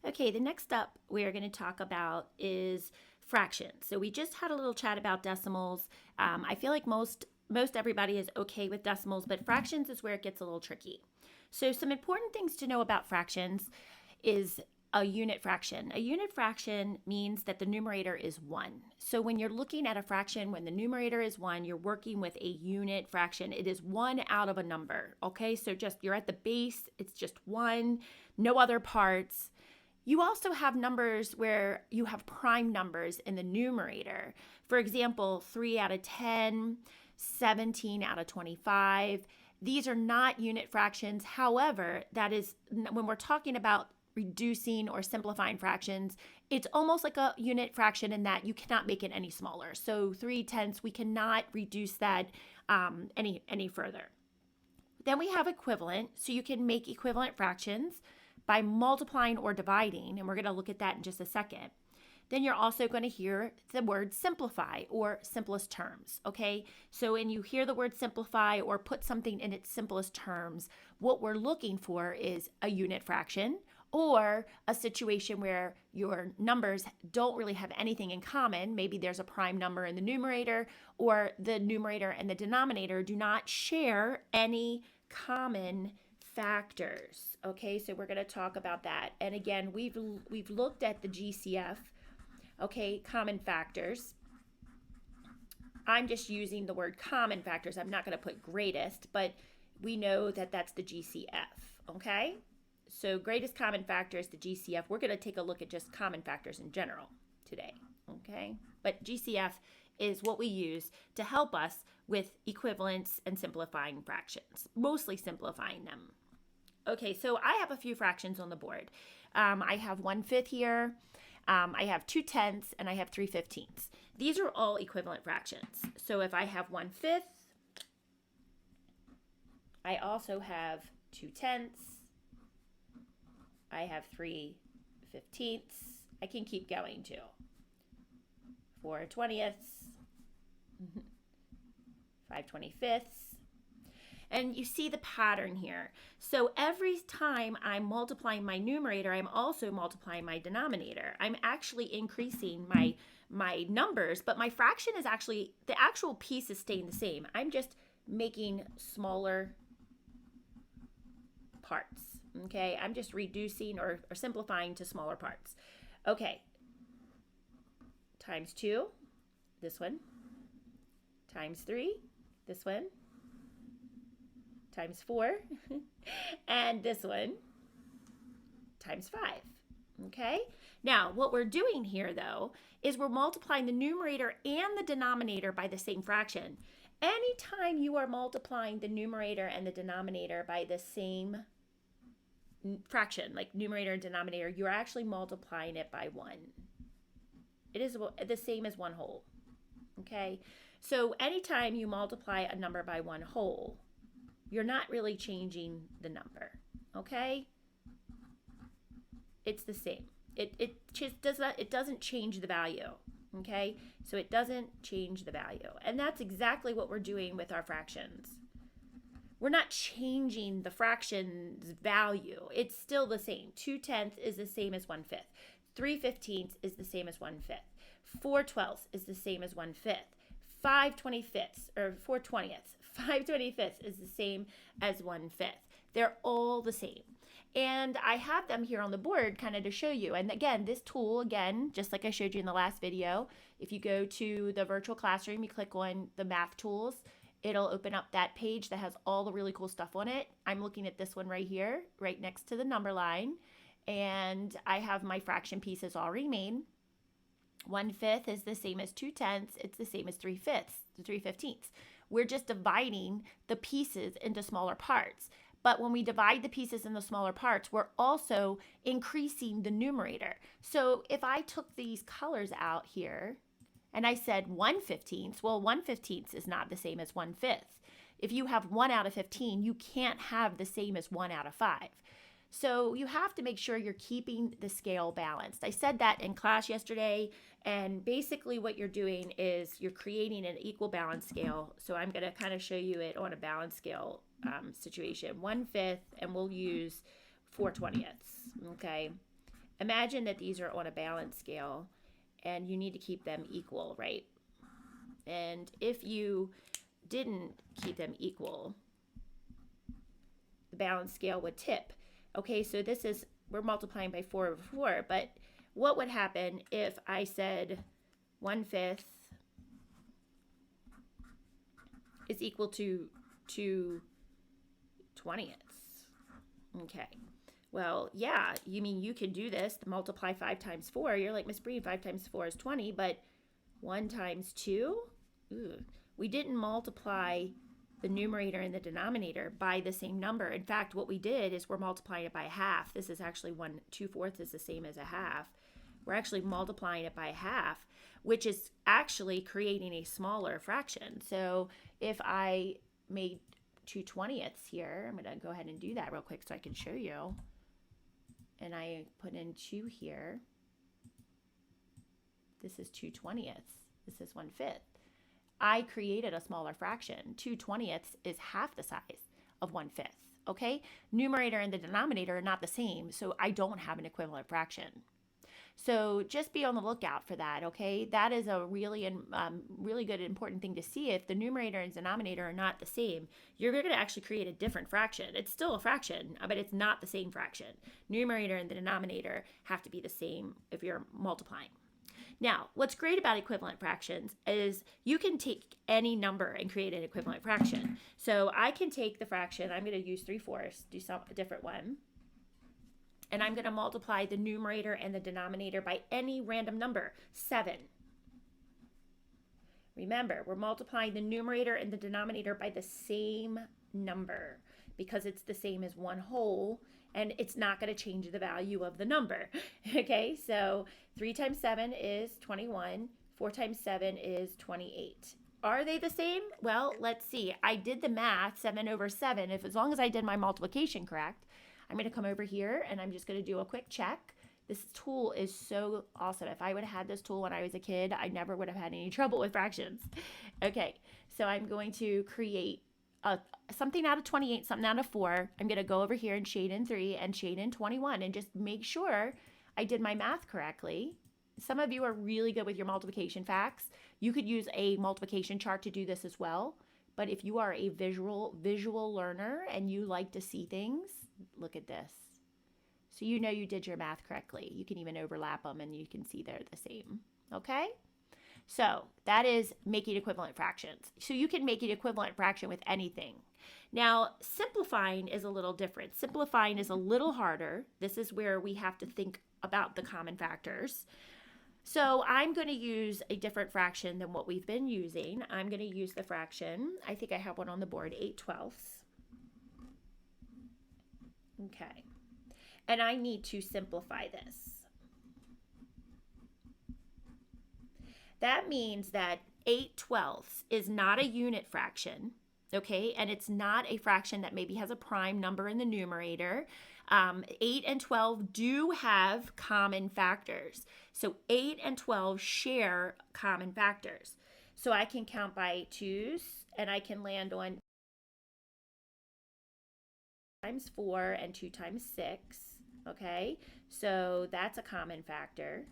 Okay, the next up we're going to talk about is fractions. So we just had a little chat about decimals. I feel like most everybody is okay with decimals, but fractions is where it gets a little tricky. So some important things to know about fractions is a unit fraction. A unit fraction means that the numerator is 1. So when you're looking at a fraction, when the numerator is 1, you're working with a unit fraction. It is 1 out of a number, okay? So just you're at the base, it's just 1, no other parts. You also have numbers where you have prime numbers in the numerator. For example, 3 out of 10, 17 out of 25. These are not unit fractions. However, that is when we're talking about reducing or simplifying fractions, it's almost like a unit fraction in that you cannot make it any smaller. So 3/10, we cannot reduce that any further. Then we have equivalent. So you can make equivalent fractions by multiplying or dividing, and we're going to look at that in just a second. Then you're also going to hear the word simplify or simplest terms, okay? So when you hear the word simplify or put something in its simplest terms, what we're looking for is a unit fraction or a situation where your numbers don't really have anything in common. Maybe there's a prime number in the numerator, or the numerator and the denominator do not share any common factors. Okay, so we're going to talk about that. And again, we've looked at the GCF, okay, common factors. I'm just using the word common factors. I'm not going to put greatest, but we know that that's the GCF, okay? So greatest common factor is the GCF. We're going to take a look at just common factors in general today, okay? But GCF is what we use to help us with equivalence and simplifying fractions, mostly simplifying them. Okay, so I have a few fractions on the board. I have 1/5 here, I have 2/10, and I have 3/15. These are all equivalent fractions. So if I have 1/5, I also have 2/10, I have 3/15. I can keep going too. 4/20, 5/25. And you see the pattern here. So every time I'm multiplying my numerator, I'm also multiplying my denominator. I'm actually increasing my numbers, but my fraction is actually, the actual piece is staying the same. I'm just making smaller parts, okay? I'm just reducing or simplifying to smaller parts. Okay, times 2, this one, times 3, this one, times 4, and this one times 5, okay? Now, what we're doing here, though, is we're multiplying the numerator and the denominator by the same fraction. Anytime you are multiplying the numerator and the denominator by the same fraction, like numerator and denominator, you're actually multiplying it by 1. It is the same as 1 whole, okay? So anytime you multiply a number by 1 whole, you're not really changing the number, okay? It's the same. It just doesn't change the value, okay? So it doesn't change the value. And that's exactly what we're doing with our fractions. We're not changing the fraction's value. It's still the same. 2/10 is the same as 1/5. 3/15 is the same as 1/5. 4/12 is the same as 1/5. 5/25 or 4/20 5/25 is the same as 1/5. They're all the same. And I have them here on the board kind of to show you. And again, this tool, again, just like I showed you in the last video, if you go to the virtual classroom, you click on the math tools, it'll open up that page that has all the really cool stuff on it. I'm looking at this one right here, right next to the number line. And I have my fraction pieces already made. 1/5 is the same as 2/10. It's the same as 3/15. We're just dividing the pieces into smaller parts. But when we divide the pieces into smaller parts, we're also increasing the numerator. So if I took these colors out here and I said 1/15, well, 1/15 is not the same as 1/5. If you have 1 out of 15, you can't have the same as 1 out of 5. So you have to make sure you're keeping the scale balanced. I said that in class yesterday, and basically what you're doing is you're creating an equal balance scale. So I'm going to kind of show you it on a balance scale situation. 1/5, and we'll use 4/20, okay? Imagine that these are on a balance scale and you need to keep them equal, right? And if you didn't keep them equal, the balance scale would tip. Okay, so this is, we're multiplying by 4 over 4, but what would happen if I said 1/5 is equal to 2 20ths? Okay. Well, yeah, you mean you can do this, multiply 5 times 4. You're like, Miss Bree, 5 times 4 is 20, but 1 times 2? Ooh. We didn't multiply the numerator and the denominator by the same number. In fact, what we did is we're multiplying it by half. This is actually 2/4 is the same as a half. We're actually multiplying it by half, which is actually creating a smaller fraction. So if I made 2 20ths here, I'm going to go ahead and do that real quick so I can show you. And I put in 2 here. This is 2 20ths. This is 1/5. I created a smaller fraction. 2 20ths is half the size of 1/5. Okay? Numerator and the denominator are not the same, so I don't have an equivalent fraction. So just be on the lookout for that, okay? That is a really good important thing to see. If the numerator and denominator are not the same, you're going to actually create a different fraction. It's still a fraction, but it's not the same fraction. Numerator and the denominator have to be the same if you're multiplying. Now, what's great about equivalent fractions is you can take any number and create an equivalent fraction. So I can take the fraction, I'm going to use 3/4, do a different one. And I'm going to multiply the numerator and the denominator by any random number, 7. Remember, we're multiplying the numerator and the denominator by the same number because it's the same as one whole, and it's not going to change the value of the number. Okay, so 3 times 7 is 21. 4 times 7 is 28. Are they the same? Well, let's see. I did the math, 7 over 7. As long as I did my multiplication correct, I'm going to come over here and I'm just going to do a quick check. This tool is so awesome. If I would have had this tool when I was a kid, I never would have had any trouble with fractions. Okay, so I'm going to create something out of 28, something out of 4. I'm going to go over here and shade in 3 and shade in 21 and just make sure I did my math correctly. Some of you are really good with your multiplication facts. You could use a multiplication chart to do this as well. But if you are a visual learner and you like to see things, look at this. So you know you did your math correctly. You can even overlap them and you can see they're the same. Okay? So that is making equivalent fractions. So you can make an equivalent fraction with anything. Now, simplifying is a little different. Simplifying is a little harder. This is where we have to think about the common factors. So I'm going to use a different fraction than what we've been using. I'm going to use the fraction, I think I have one on the board, 8/12. Okay. And I need to simplify this. That means that 8/12 is not a unit fraction, okay? And it's not a fraction that maybe has a prime number in the numerator. 8 and 12 do have common factors. So 8 and 12 share common factors. So I can count by 2s and I can land on times 4 and 2 times 6. Okay, so that's a common factor.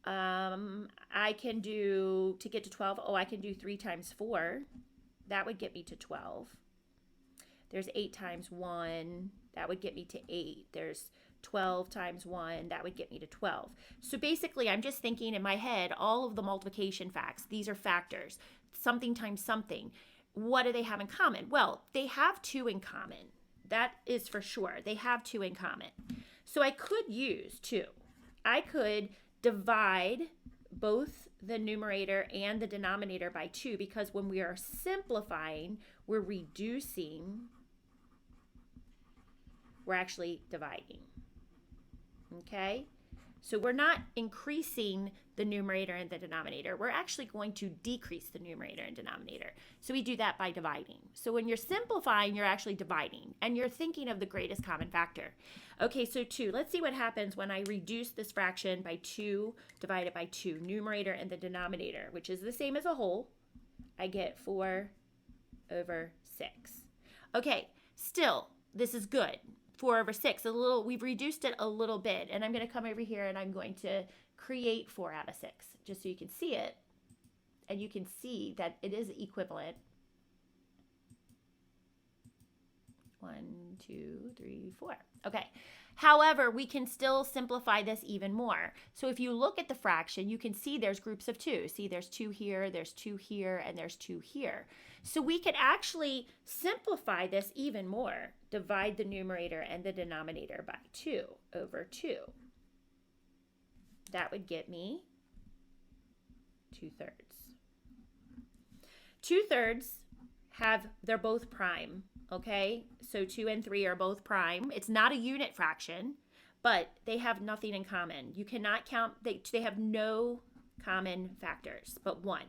I can do, to get to 12, I can do 3 times 4. That would get me to 12. There's 8 times 1. That would get me to 8. There's 12 times 1. That would get me to 12. So basically, I'm just thinking in my head, all of the multiplication facts. These are factors. Something times something. What do they have in common? Well, they have 2 in common. That is for sure. They have 2 in common. So I could use 2. I could divide both the numerator and the denominator by 2 because when we are simplifying, we're reducing, we're actually dividing. Okay? So we're not increasing the numerator and the denominator. We're actually going to decrease the numerator and denominator. So we do that by dividing. So when you're simplifying, you're actually dividing, and you're thinking of the greatest common factor. Okay, so 2. Let's see what happens when I reduce this fraction by 2 divided by 2, numerator and the denominator, which is the same as a whole. I get 4 over 6. Okay, still, this is good. 4 over 6. We've reduced it a little bit, and I'm going to come over here and I'm going to create 4 out of 6, just so you can see it, and you can see that it is equivalent. 1, 2, 3, 4. Okay. However, we can still simplify this even more. So if you look at the fraction, you can see there's groups of 2. See, there's 2 here, there's 2 here, and there's 2 here. So we could actually simplify this even more. Divide the numerator and the denominator by 2 over 2. That would get me 2/3. 2/3 they're both prime. Okay, so 2 and 3 are both prime. It's not a unit fraction, but they have nothing in common. You cannot count, they have no common factors but 1.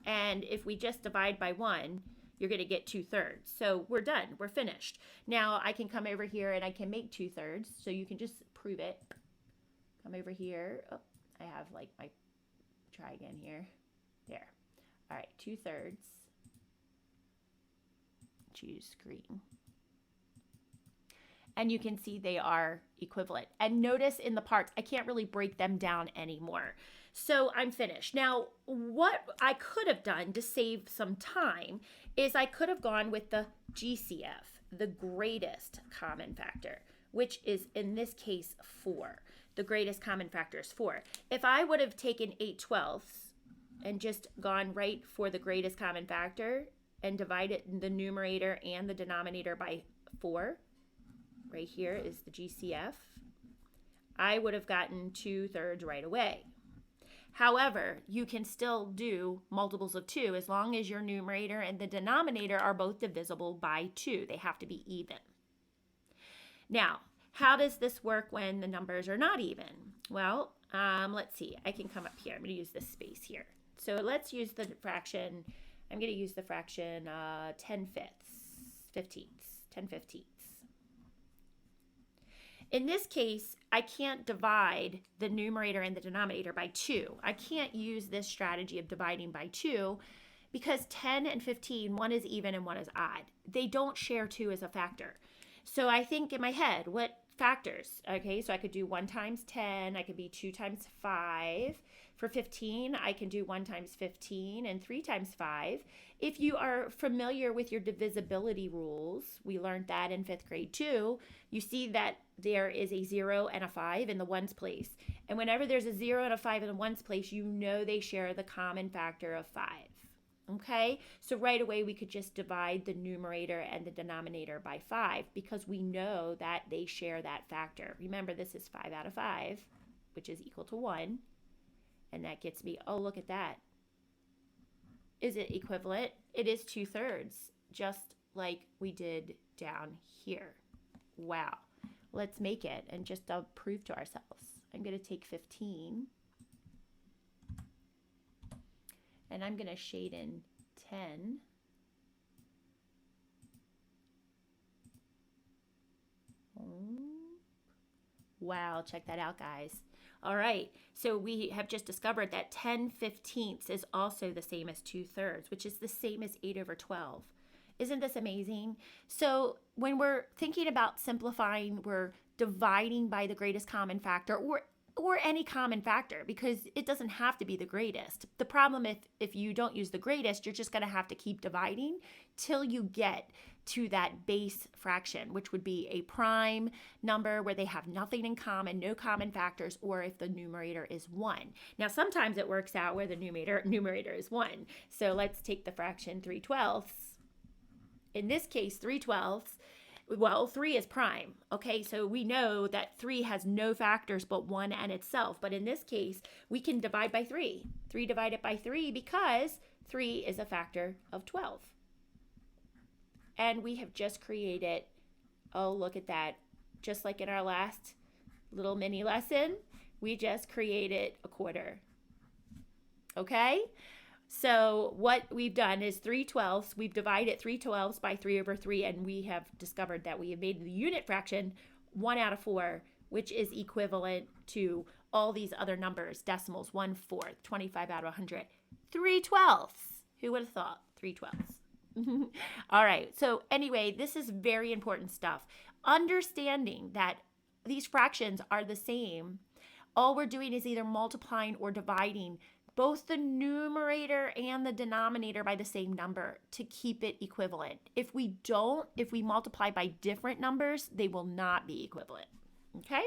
And if we just divide by 1, you're going to get 2/3. So we're done. We're finished. Now I can come over here and I can make 2/3. So you can just prove it. Come over here. Oh, I have like my, try again here. There. All right, 2/3. Choose green. And you can see they are equivalent. And notice in the parts, I can't really break them down anymore. So I'm finished. Now, what I could have done to save some time is I could have gone with the GCF, the greatest common factor, which is in this case 4. The greatest common factor is 4. If I would have taken 8/12 and just gone right for the greatest common factor, and divided the numerator and the denominator by 4, right here is the GCF, I would have gotten 2/3 right away. However, you can still do multiples of 2 as long as your numerator and the denominator are both divisible by 2. They have to be even. Now, how does this work when the numbers are not even? Well, let's see. I can come up here. I'm going to use this space here. So let's use the fraction. I'm going to use the fraction 10/15. 10/15. In this case, I can't divide the numerator and the denominator by 2. I can't use this strategy of dividing by 2 because 10 and 15, one is even and one is odd. They don't share 2 as a factor. So I think in my head, what factors? Okay, so I could do 1 times 10. I could be 2 times 5. For 15, I can do 1 times 15 and 3 times 5. If you are familiar with your divisibility rules, we learned that in 5th grade too, you see that there is a 0 and a 5 in the ones place. And whenever there's a 0 and a 5 in the ones place, you know they share the common factor of 5. Okay, so right away we could just divide the numerator and the denominator by 5 because we know that they share that factor. Remember, this is 5 out of 5, which is equal to 1. And that gets me, oh, look at that. Is it equivalent? It is 2/3, just like we did down here. Wow. Let's make it and just prove to ourselves. I'm going to take 15. And I'm going to shade in 10. Wow, check that out, guys. All right, so we have just discovered that 10/15 is also the same as 2/3, which is the same as 8 over 12. Isn't this amazing? So when we're thinking about simplifying, we're dividing by the greatest common factor or any common factor, because it doesn't have to be the greatest. The problem if you don't use the greatest, you're just going to have to keep dividing till you get to that base fraction, which would be a prime number where they have nothing in common, no common factors, or if the numerator is 1. Now, sometimes it works out where the numerator is 1. So let's take the fraction 3/12. In this case, 3/12, well, 3 is prime. Okay, so we know that 3 has no factors but 1 and itself. But in this case, we can divide by 3. 3 divided by 3 because 3 is a factor of 12. And we have just created, oh, look at that. Just like in our last little mini lesson, we just created a quarter. Okay? So what we've done is 3/12. We've divided 3/12 by 3 over 3, and we have discovered that we have made the unit fraction 1 out of 4, which is equivalent to all these other numbers, decimals, 1/4, 25 out of 100. 3/12. Who would have thought? 3/12. All right. So, anyway, this is very important stuff. Understanding that these fractions are the same, all we're doing is either multiplying or dividing both the numerator and the denominator by the same number to keep it equivalent. If we multiply by different numbers, they will not be equivalent. Okay?